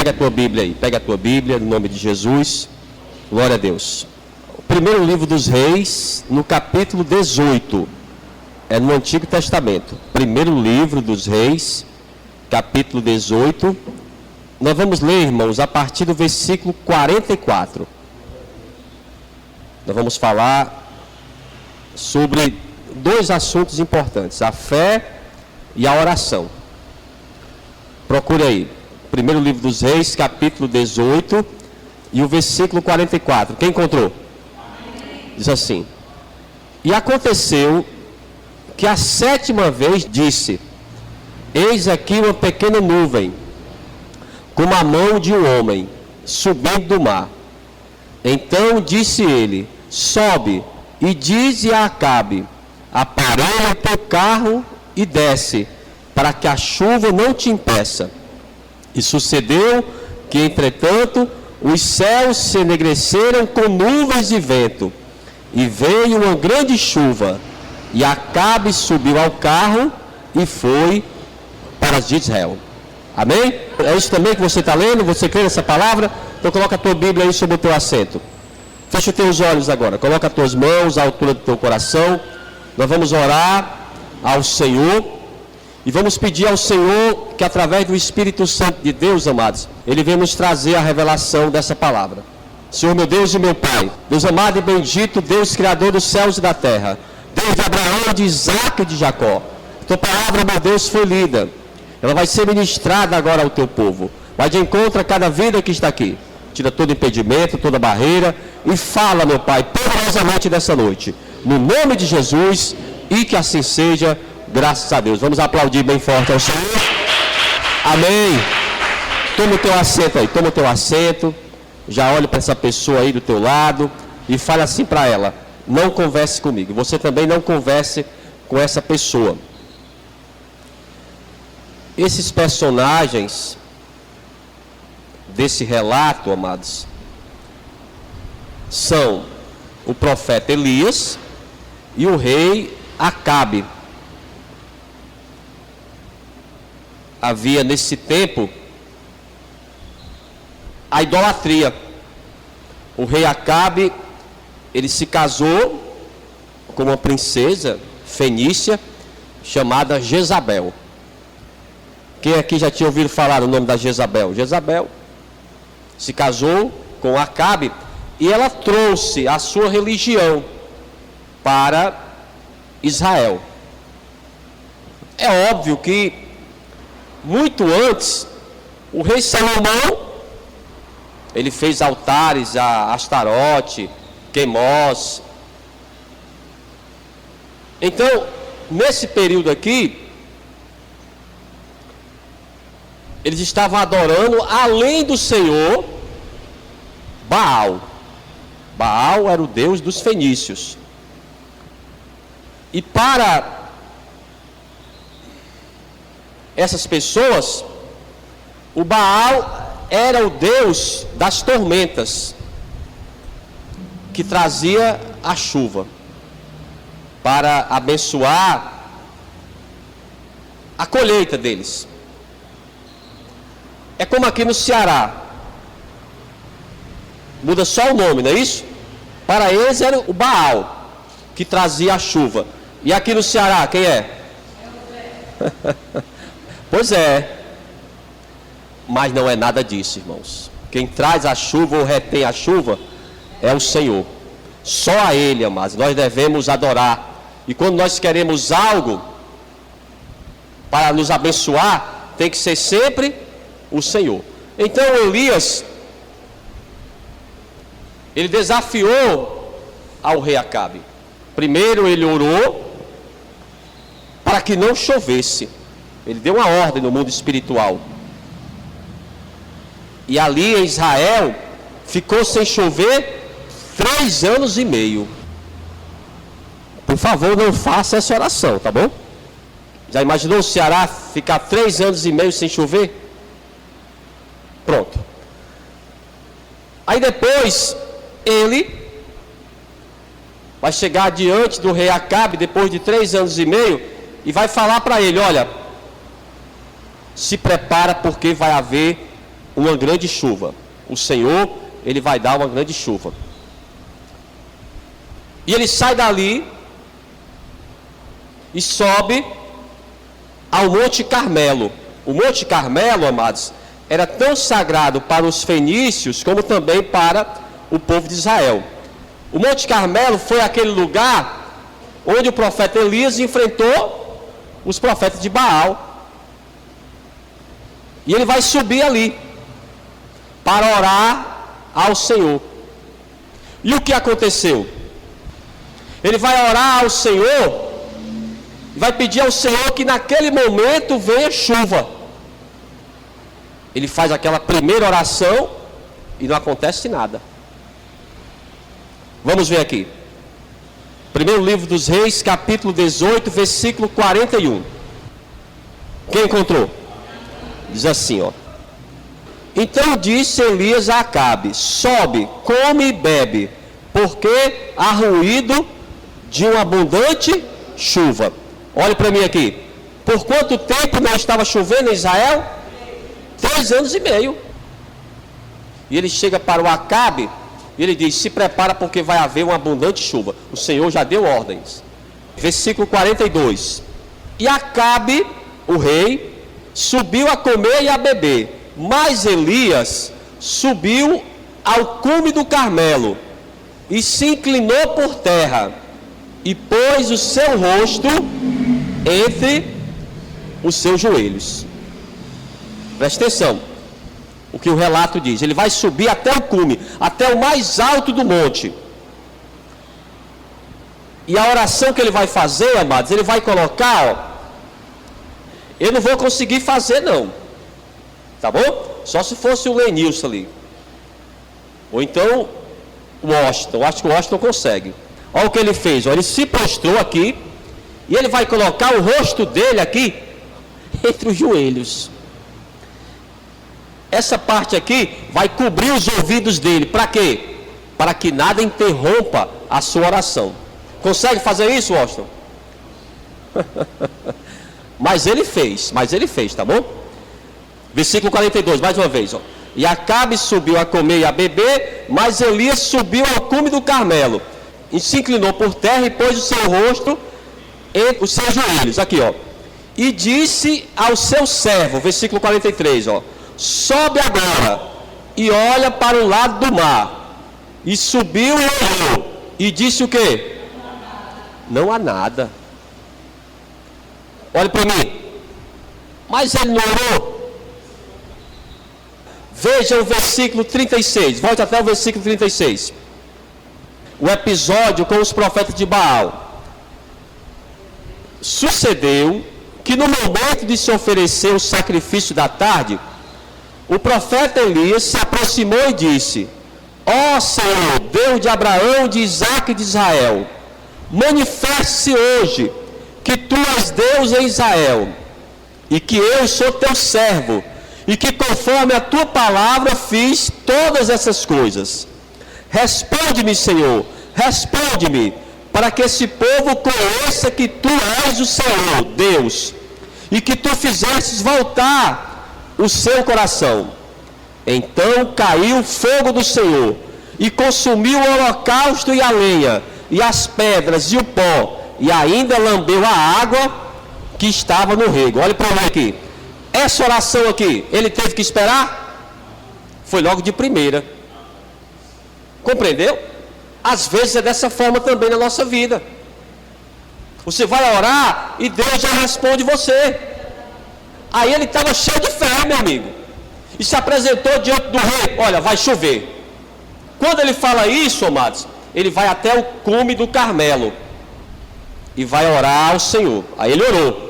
Pega a tua Bíblia aí, pega a tua Bíblia, no nome de Jesus. Glória a Deus. O primeiro livro dos Reis, no capítulo 18. É no Antigo Testamento. Primeiro livro dos Reis, capítulo 18. Nós vamos ler, irmãos, a partir do versículo 44. Nós vamos falar sobre dois assuntos importantes: a fé e a oração. Procure aí. Primeiro livro dos Reis, capítulo 18 e o versículo 44. Quem encontrou? Diz assim: E aconteceu que a sétima vez disse: Eis aqui uma pequena nuvem, como a mão de um homem, subindo do mar. Então disse ele: Sobe e dize a Acabe: Aparelha o teu carro e desce, para que a chuva não te impeça. E sucedeu que, entretanto, os céus se enegreceram com nuvens de vento, e veio uma grande chuva, e Acabe subiu ao carro e foi para as de Israel. Amém? É isso também que você está lendo? Você crê nessa palavra? Então coloca a tua Bíblia aí sobre o teu assento. Fecha os teus olhos agora. Coloca as tuas mãos à altura do teu coração. Nós vamos orar ao Senhor. E vamos pedir ao Senhor que, através do Espírito Santo de Deus, amados, Ele venha nos trazer a revelação dessa palavra. Senhor, meu Deus e meu Pai, Deus amado e bendito, Deus Criador dos céus e da terra, Deus de Abraão, de Isaac e de Jacó. Tua palavra, meu Deus, foi lida. Ela vai ser ministrada agora ao teu povo. Vai de encontro a cada vida que está aqui. Tira todo impedimento, toda barreira e fala, meu Pai, poderosamente nessa noite. No nome de Jesus, e que assim seja, graças a Deus. Vamos aplaudir bem forte ao Senhor. Amém. Toma o teu assento aí, toma o teu assento. Já olha para essa pessoa aí do teu lado e fala assim para ela: não converse comigo. Você também não converse com essa pessoa. Esses personagens desse relato, amados, são o profeta Elias e o rei Acabe. Havia nesse tempo a idolatria. O rei Acabe, ele se casou com uma princesa fenícia chamada Jezabel. Quem aqui já tinha ouvido falar o nome da Jezabel? Jezabel se casou com Acabe e ela trouxe a sua religião para Israel. É óbvio que muito antes, o rei Salomão, ele fez altares a Astarote, Queimós. Então, nesse período aqui, eles estavam adorando, além do Senhor, Baal. Baal era o deus dos fenícios. E para essas pessoas, o Baal era o deus das tormentas, que trazia a chuva para abençoar a colheita deles. É como aqui no Ceará, muda só o nome, não é isso? Para eles era o Baal que trazia a chuva. E aqui no Ceará, quem é? Pois é, mas não é nada disso, irmãos. Quem traz a chuva ou retém a chuva é o Senhor. Só a Ele, amados, nós devemos adorar. E quando nós queremos algo para nos abençoar, tem que ser sempre o Senhor. Então Elias, ele desafiou ao rei Acabe. Primeiro ele orou para que não chovesse. Ele deu uma ordem no mundo espiritual. E ali em Israel ficou sem chover 3 anos e meio. Por favor, não faça essa oração, tá bom? Já imaginou o Ceará ficar 3 anos e meio sem chover? Pronto. Aí depois ele vai chegar diante do rei Acabe depois de 3 anos e meio e vai falar para ele: olha, se prepara porque vai haver uma grande chuva. O Senhor, ele vai dar uma grande chuva. E ele sai dali e sobe ao Monte Carmelo. O Monte Carmelo, amados, era tão sagrado para os fenícios como também para o povo de Israel. O Monte Carmelo foi aquele lugar onde o profeta Elias enfrentou os profetas de Baal. E ele vai subir ali para orar ao Senhor. E o que aconteceu? Ele vai orar ao Senhor e vai pedir ao Senhor que naquele momento venha chuva. Ele faz aquela primeira oração e não acontece nada. Vamos ver aqui. Primeiro livro dos Reis, capítulo 18, versículo 41. Quem encontrou? Diz assim, ó. Então disse Elias a Acabe: sobe, come e bebe, porque há ruído de uma abundante chuva. Olhe para mim aqui. Por quanto tempo não estava chovendo em Israel? 3 anos e meio. E ele chega para o Acabe e ele diz: se prepara porque vai haver uma abundante chuva. O Senhor já deu ordens. Versículo 42. E Acabe, o rei, subiu a comer e a beber. Mas Elias subiu ao cume do Carmelo e se inclinou por terra e pôs o seu rosto entre os seus joelhos. Preste atenção o que o relato diz. Ele vai subir até o cume, até o mais alto do monte. E a oração que ele vai fazer, amados, ele vai colocar, ó, eu não vou conseguir fazer não, tá bom? Só se fosse o Lenilson ali, ou então o Washington. Eu acho que o Washington consegue. Olha o que ele fez, ó, ele se prostrou aqui e ele vai colocar o rosto dele aqui entre os joelhos. Essa parte aqui vai cobrir os ouvidos dele. Para quê? Para que nada interrompa a sua oração. Consegue fazer isso, Washington? Mas ele fez, tá bom? Versículo 42, mais uma vez, ó. E Acabe subiu a comer e a beber, mas Elias subiu ao cume do Carmelo e se inclinou por terra e pôs o seu rosto entre os seus joelhos. Aqui, ó. E disse ao seu servo, versículo 43, ó: sobe agora e olha para o lado do mar. E subiu e olhou e disse o quê? Não há nada. Olha para mim. Mas ele não orou. Veja o versículo 36. Volte até o versículo 36. O episódio com os profetas de Baal. Sucedeu que no momento de se oferecer o sacrifício da tarde, o profeta Elias se aproximou e disse: ó Senhor, Deus de Abraão, de Isaque e de Israel, manifeste-se hoje que tu és Deus em Israel, e que eu sou teu servo, e que conforme a tua palavra fiz todas essas coisas. Responde-me, Senhor, responde-me, para que esse povo conheça que tu és o Senhor, Deus, e que tu fizestes voltar o seu coração. Então caiu o fogo do Senhor, e consumiu o holocausto e a lenha, e as pedras e o pó, e ainda lambeu a água que estava no rego. Olha para mim aqui. Essa oração aqui, ele teve que esperar? Foi logo de primeira. Compreendeu? Às vezes é dessa forma também na nossa vida. Você vai orar e Deus já responde você. Aí ele estava cheio de fé, meu amigo, e se apresentou diante do rei: olha, vai chover. Quando ele fala isso, amados, ele vai até o cume do Carmelo e vai orar ao Senhor. Aí ele orou.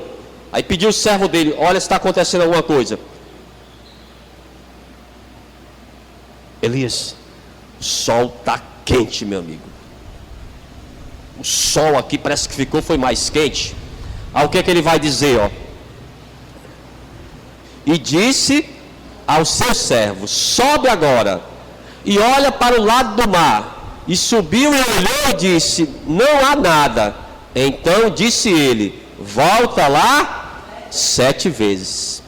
Aí pediu o servo dele: olha, se está acontecendo alguma coisa. Elias, o sol está quente, meu amigo. O sol aqui parece que foi mais quente. Aí o que é que ele vai dizer, ó? E disse ao seu servo: sobe agora e olha para o lado do mar. E subiu e olhou e disse: não há nada. Então disse ele: volta lá 7 vezes.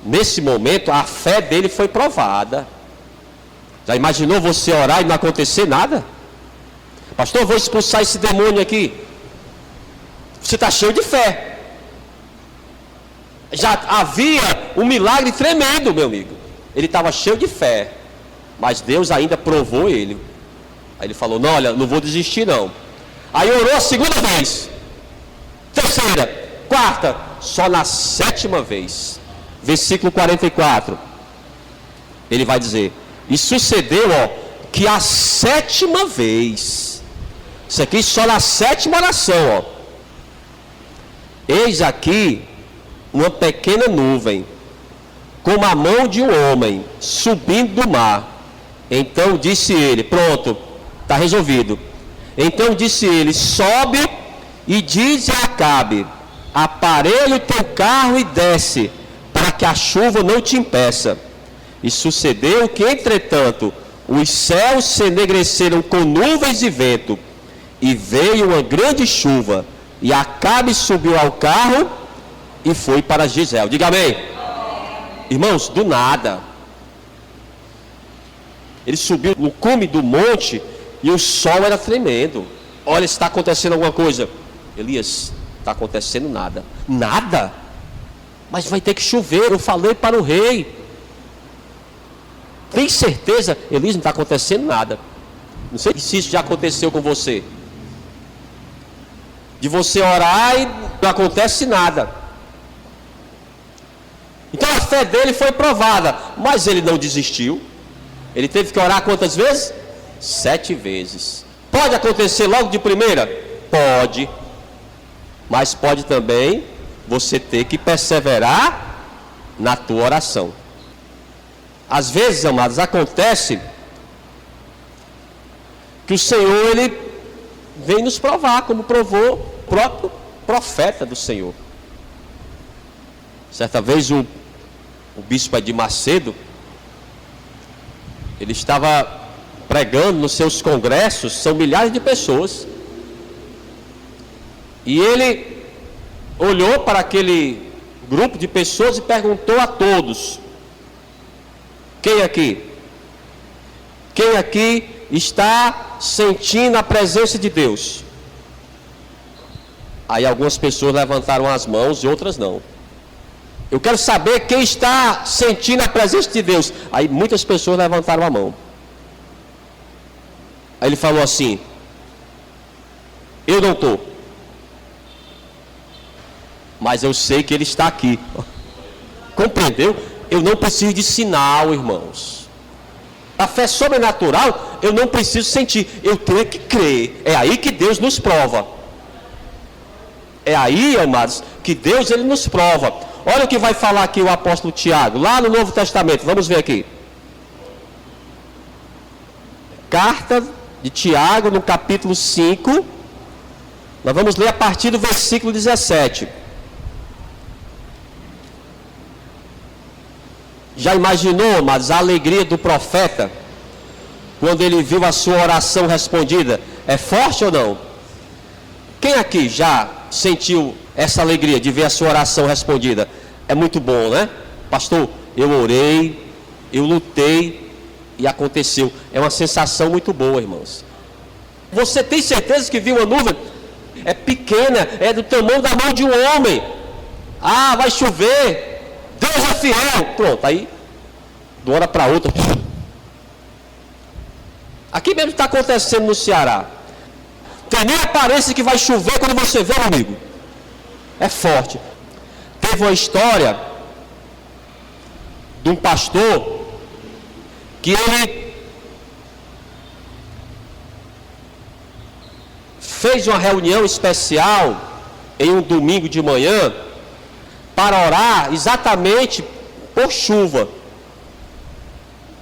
nesse momento, a fé dele foi provada. Já imaginou você orar e não acontecer nada? Pastor, eu vou expulsar esse demônio aqui. Você está cheio de fé. Já havia um milagre tremendo, meu amigo. Ele estava cheio de fé, mas Deus ainda provou ele. Aí ele falou, não, olha, não vou desistir não. Aí orou a segunda vez, terceira, quarta, só na sétima vez, versículo 44, ele vai dizer, e sucedeu, que a sétima vez, isso aqui só na sétima oração, eis aqui uma pequena nuvem, como a mão de um homem, subindo do mar. Então disse ele, pronto, está resolvido. Então disse ele, sobe e diz a Acabe, aparelha o teu carro e desce, para que a chuva não te impeça. E sucedeu que, entretanto, os céus se enegreceram com nuvens e vento, e veio uma grande chuva, e Acabe subiu ao carro e foi para Gisel. Diga amém. Irmãos, do nada, ele subiu no cume do monte e o sol era tremendo. Olha, está acontecendo alguma coisa. Elias, está acontecendo nada. Nada? Mas vai ter que chover, eu falei para o rei. Tem certeza? Elias, não está acontecendo nada. Não sei se isso já aconteceu com você. De você orar e não acontece nada. Então a fé dele foi provada, mas ele não desistiu. Ele teve que orar quantas vezes? 7 vezes. Pode acontecer logo de primeira? Pode. Mas pode também você ter que perseverar na tua oração. Às vezes, amados, acontece que o Senhor, ele vem nos provar, como provou o próprio profeta do Senhor. Certa vez o bispo de Macedo, ele estava pregando nos seus congressos, são milhares de pessoas, e ele olhou para aquele grupo de pessoas e perguntou a todos, quem aqui está sentindo a presença de Deus? Aí algumas pessoas levantaram as mãos e outras não. Eu quero saber quem está sentindo a presença de Deus. Aí muitas pessoas levantaram a mão. Aí ele falou assim, eu não estou, mas eu sei que ele está aqui. Compreendeu? Eu não preciso de sinal, irmãos. A fé sobrenatural eu não preciso sentir, eu tenho que crer. É aí que Deus nos prova. É aí, amados, que Deus ele nos prova. Olha o que vai falar aqui o apóstolo Tiago, lá no Novo Testamento, vamos ver aqui. Carta de Tiago, no capítulo 5, nós vamos ler a partir do versículo 17. Já imaginou, amados, a alegria do profeta, quando ele viu a sua oração respondida? É forte ou não? Quem aqui já sentiu essa alegria de ver a sua oração respondida? É muito bom, né? Pastor, eu orei, eu lutei e aconteceu. É uma sensação muito boa, irmãos. Você tem certeza que viu uma nuvem? É pequena, é do tamanho da mão de um homem. Ah, vai chover, Deus é fiel. Pronto, aí, de uma hora para outra. Aqui mesmo está acontecendo no Ceará. Tem nem aparência que vai chover quando você vê, meu amigo. É forte. Teve uma história de um pastor que ele fez uma reunião especial em um domingo de manhã para orar exatamente por chuva.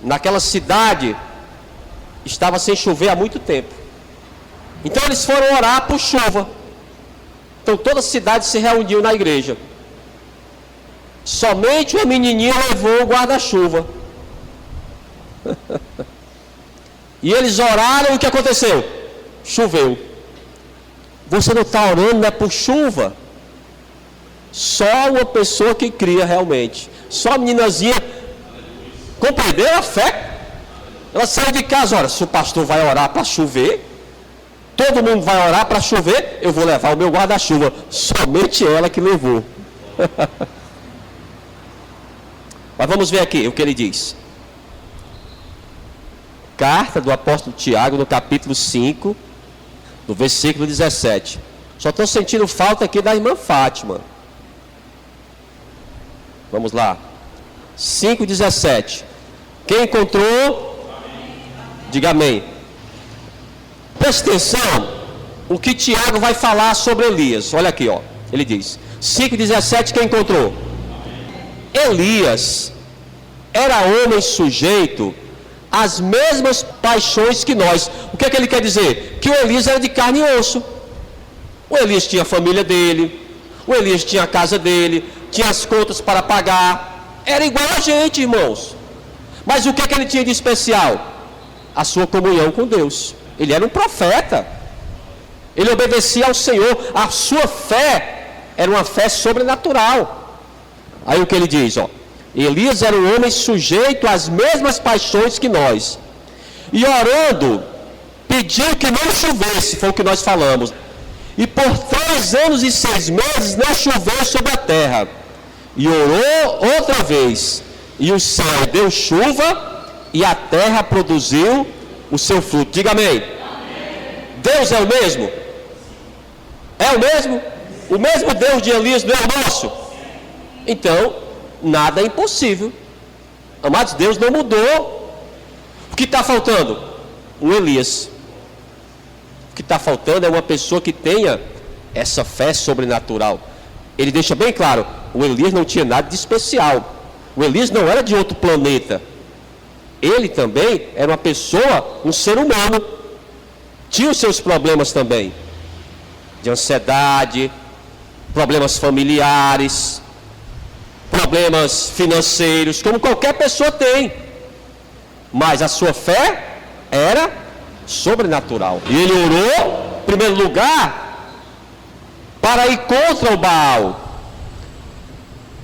Naquela cidade estava sem chover há muito tempo. Então eles foram orar por chuva. Então toda a cidade se reuniu na igreja. Somente uma menininha levou o guarda-chuva. E eles oraram e o que aconteceu? Choveu. Você não está orando, não é por chuva? Só uma pessoa que cria realmente. Só a meninazinha compreendeu a fé. Ela saiu de casa, olha, se o pastor vai orar para chover, todo mundo vai orar para chover, eu vou levar o meu guarda-chuva. Somente ela que levou. Mas vamos ver aqui o que ele diz. Carta do apóstolo Tiago, no capítulo 5, no versículo 17. Só estou sentindo falta aqui da irmã Fátima. Vamos lá. 5,17. Quem encontrou? Diga amém. Preste atenção o que Tiago vai falar sobre Elias. Olha aqui, ó. Ele diz: 5,17. Quem encontrou? Elias era homem sujeito às mesmas paixões que nós. O que é que ele quer dizer? Que o Elias era de carne e osso. O Elias tinha a família dele, o Elias tinha a casa dele, tinha as contas para pagar. Era igual a gente, irmãos. Mas o que é que ele tinha de especial? A sua comunhão com Deus. Ele era um profeta. Ele obedecia ao Senhor. A sua fé era uma fé sobrenatural. Aí o que ele diz, ó: Elias era um homem sujeito às mesmas paixões que nós, e orando, pediu que não chovesse, foi o que nós falamos, e por 3 anos e 6 meses não choveu sobre a terra, e orou outra vez, e o céu deu chuva, e a terra produziu o seu fruto. Diga amém. Deus é o mesmo? É o mesmo? O mesmo Deus de Elias não é o nosso? Então, nada é impossível. Amados, Deus não mudou. O que está faltando? Um Elias. O que está faltando é uma pessoa que tenha essa fé sobrenatural. Ele deixa bem claro, o Elias não tinha nada de especial. O Elias não era de outro planeta. Ele também era uma pessoa, um ser humano. Tinha os seus problemas também, de ansiedade, problemas familiares, problemas financeiros, como qualquer pessoa tem. Mas a sua fé era sobrenatural. E ele orou, em primeiro lugar, para ir contra o Baal.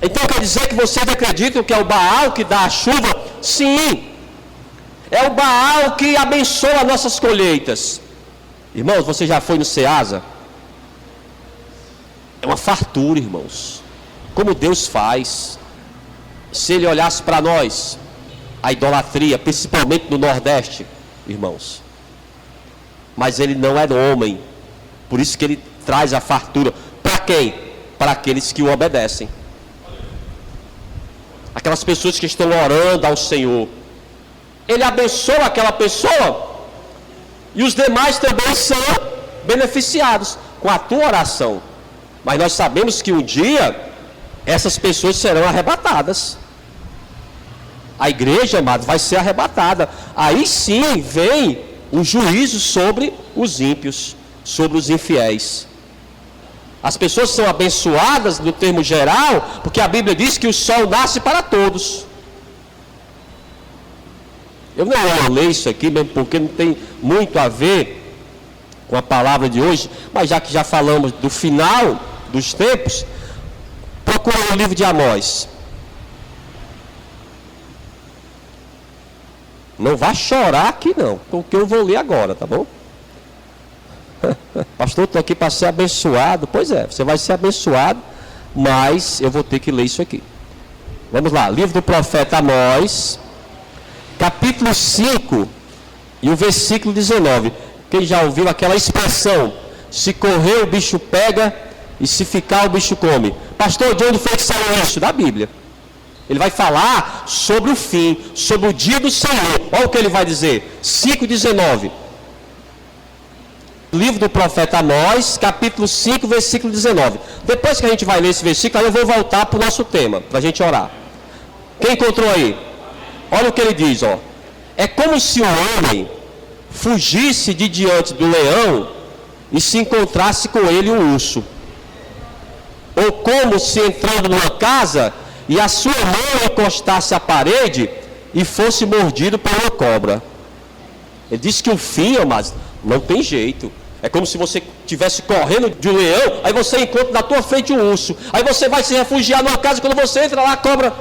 Então quer dizer que vocês acreditam que é o Baal que dá a chuva? Sim. É o Baal que abençoa nossas colheitas. Irmãos, você já foi no Ceasa? É uma fartura, irmãos. Como Deus faz. Se Ele olhasse para nós, a idolatria, principalmente no Nordeste, irmãos. Mas Ele não era homem. Por isso que Ele traz a fartura. Para quem? Para aqueles que o obedecem. Aquelas pessoas que estão orando ao Senhor. Ele abençoa aquela pessoa. E os demais também são beneficiados com a tua oração. Mas nós sabemos que um dia essas pessoas serão arrebatadas. A igreja, amado, vai ser arrebatada. Aí sim vem o juízo sobre os ímpios, sobre os infiéis. As pessoas são abençoadas no termo geral, porque a Bíblia diz que o sol nasce para todos. Eu não vou ler isso aqui, mesmo porque não tem muito a ver com a palavra de hoje, mas já que já falamos do final dos tempos, procura o livro de Amós. Não vá chorar aqui não, porque eu vou ler agora, tá bom? Pastor, estou aqui para ser abençoado. Pois é, você vai ser abençoado, mas eu vou ter que ler isso aqui. Vamos lá, livro do profeta Amós, capítulo 5 e o versículo 19. Quem já ouviu aquela expressão: se correr o bicho pega e se ficar o bicho come? Pastor, de onde foi que saiu isso? Da Bíblia. Ele vai falar sobre o fim, sobre o dia do Senhor. Olha o que ele vai dizer, 5,19. Livro do profeta Amós, capítulo 5, versículo 19. Depois que a gente vai ler esse versículo, aí eu vou voltar para o nosso tema, para a gente orar. Quem encontrou aí? Olha o que ele diz, ó. É como se o homem fugisse de diante do leão e se encontrasse com ele um urso. Ou como se entrando numa casa e a sua mão encostasse à parede e fosse mordido por uma cobra. Ele diz que o fim, amados, não tem jeito. É como se você estivesse correndo de um leão, aí você encontra na tua frente um urso. Aí você vai se refugiar numa casa, quando você entra lá, a cobra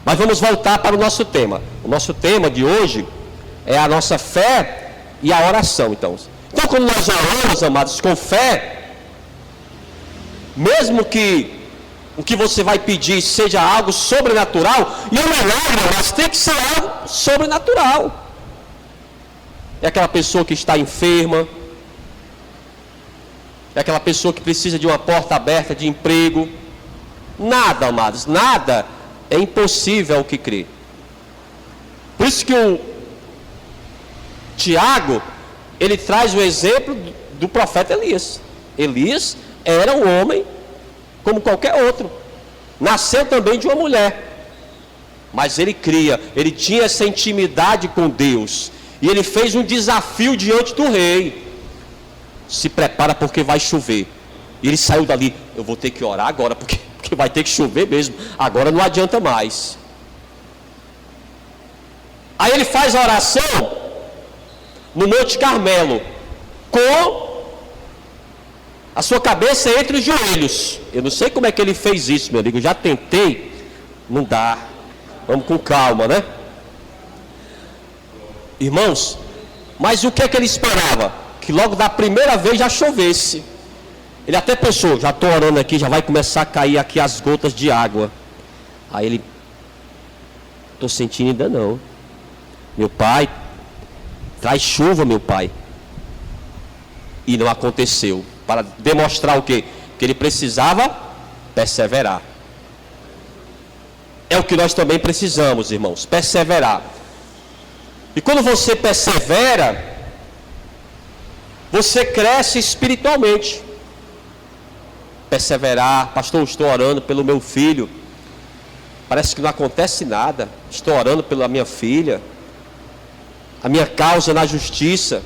Mas vamos voltar para o nosso tema. O nosso tema de hoje é a nossa fé e a oração. Então quando nós oramos, amados, com fé, mesmo que o que você vai pedir seja algo sobrenatural, e o milagre, mas tem que ser algo sobrenatural. É aquela pessoa que está enferma, é aquela pessoa que precisa de uma porta aberta de emprego. Nada, amados, nada é impossível ao que crê. Por isso que o Tiago, ele traz o exemplo do profeta Elias. Elias era um homem como qualquer outro. Nasceu também de uma mulher. Mas ele cria, ele tinha essa intimidade com Deus. E ele fez um desafio diante do rei. Se prepara porque vai chover. E ele saiu dali, eu vou ter que orar agora, porque vai ter que chover mesmo. Agora não adianta mais. Aí ele faz a oração no Monte Carmelo, com a sua cabeça entre os joelhos. Eu não sei como é que ele fez isso, meu amigo. Eu já tentei, não dá. Vamos com calma, né? Irmãos, mas o que é que ele esperava? Que logo da primeira vez já chovesse. Ele até pensou, já estou orando aqui, já vai começar a cair aqui as gotas de água. Aí ele, estou sentindo ainda não. Meu pai, traz chuva, meu pai. E não aconteceu. Para demonstrar o quê? Que ele precisava perseverar. É o que nós também precisamos, irmãos, perseverar. E quando você persevera, você cresce espiritualmente. Perseverar, pastor, estou orando pelo meu filho. Parece que não acontece nada. Estou orando pela minha filha. A minha causa na justiça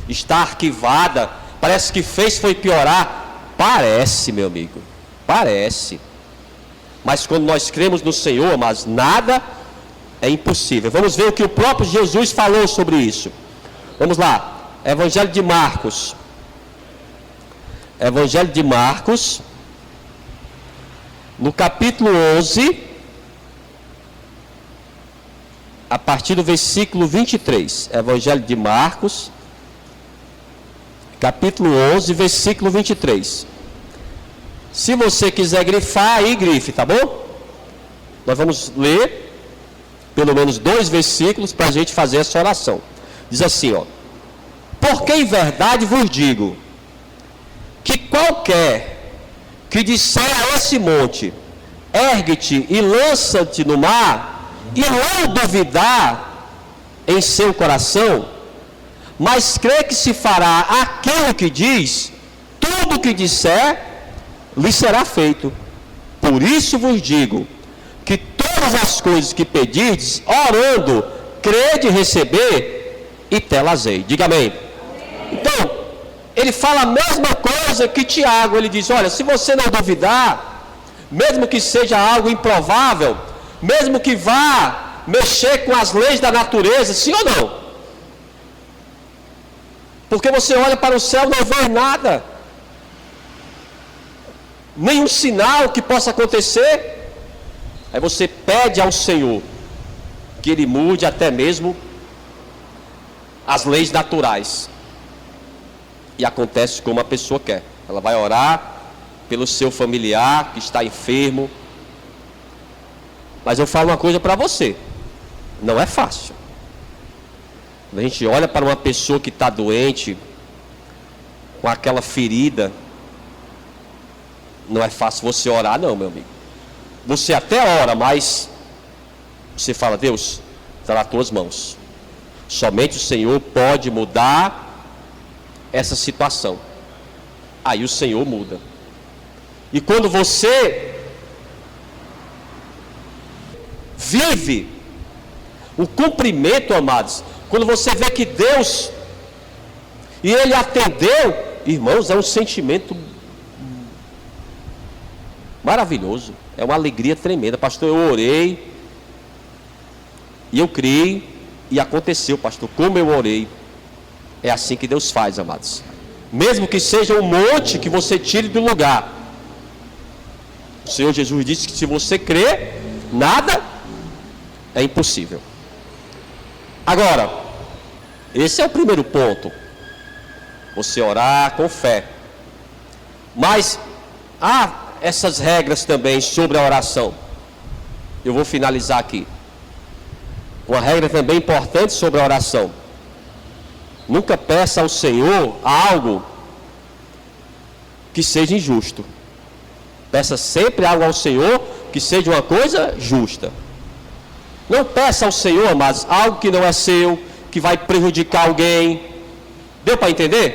está arquivada. Parece que foi piorar. Parece, meu amigo, parece. Mas quando nós cremos no Senhor, mas nada é impossível. Vamos ver o que o próprio Jesus falou sobre isso. Vamos lá, Evangelho de Marcos. Evangelho de Marcos, no capítulo 11, a partir do versículo 23. Evangelho de Marcos, capítulo 11, versículo 23. Se você quiser grifar, aí grife, tá bom? Nós vamos ler pelo menos 2 versículos para a gente fazer essa oração. Diz assim, ó: porque em verdade vos digo, que qualquer que disser a esse monte, ergue-te e lança-te no mar, e não duvidar em seu coração, mas crê que se fará aquilo que diz, tudo que disser lhe será feito. Por isso vos digo, que todas as coisas que pedirdes, orando, crede receber, e telas-ei. Diga amém. Então, ele fala a mesma coisa que Tiago. Ele diz, olha, se você não duvidar, mesmo que seja algo improvável, mesmo que vá mexer com as leis da natureza, sim ou não? Porque você olha para o céu e não vê nada, nenhum sinal que possa acontecer. Aí você pede ao Senhor que Ele mude até mesmo as leis naturais, e acontece como a pessoa quer. Ela vai orar pelo seu familiar que está enfermo. Mas eu falo uma coisa para você, não é fácil. Quando a gente olha para uma pessoa que está doente, com aquela ferida, não é fácil você orar não, meu amigo. Você até ora, mas você fala, Deus, está nas tuas mãos. Somente o Senhor pode mudar essa situação. Aí o Senhor muda. E quando você vive o cumprimento, amados, quando você vê que Deus, e Ele atendeu, irmãos, é um sentimento maravilhoso, é uma alegria tremenda. Pastor, eu orei, e eu criei, e aconteceu, pastor, como eu orei. É assim que Deus faz, amados. Mesmo que seja um monte que você tire do lugar, o Senhor Jesus disse que se você crer, nada É impossível. Agora, esse é o primeiro ponto. Você orar com fé. Mas há essas regras também sobre a oração. Eu vou finalizar aqui. Uma regra também importante sobre a oração. Nunca peça ao Senhor algo que seja injusto. Peça sempre algo ao Senhor que seja uma coisa justa. Não peça ao Senhor, amados, algo que não é seu, que vai prejudicar alguém. Deu para entender?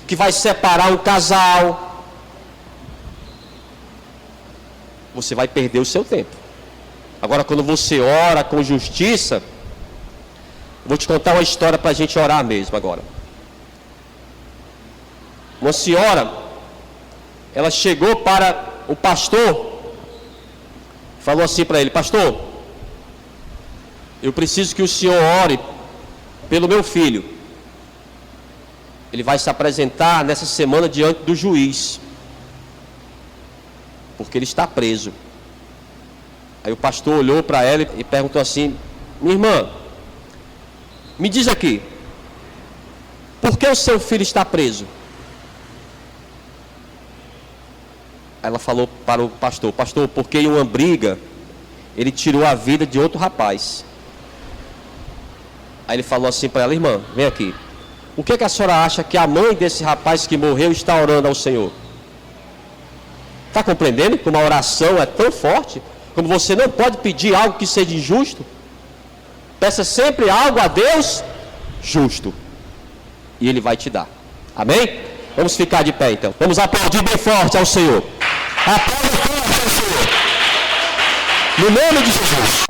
Que vai separar um casal. Você vai perder o seu tempo. Agora, quando você ora com justiça, vou te contar uma história para a gente orar mesmo agora. Uma senhora, ela chegou para o pastor, falou assim para ele: pastor, eu preciso que o senhor ore pelo meu filho. Ele vai se apresentar nessa semana diante do juiz, porque ele está preso. Aí o pastor olhou para ela e perguntou assim: minha irmã, me diz aqui, por que o seu filho está preso? Ela falou para o pastor: pastor, porque em uma briga ele tirou a vida de outro rapaz. Aí ele falou assim para ela: irmã, vem aqui, o que a senhora acha que a mãe desse rapaz que morreu está orando ao Senhor? Está compreendendo como a oração é tão forte? Como você não pode pedir algo que seja injusto? Peça sempre algo a Deus justo, e Ele vai te dar. Amém? Vamos ficar de pé então. Vamos aplaudir bem forte ao Senhor. Aplauda forte ao Senhor. No nome de Jesus.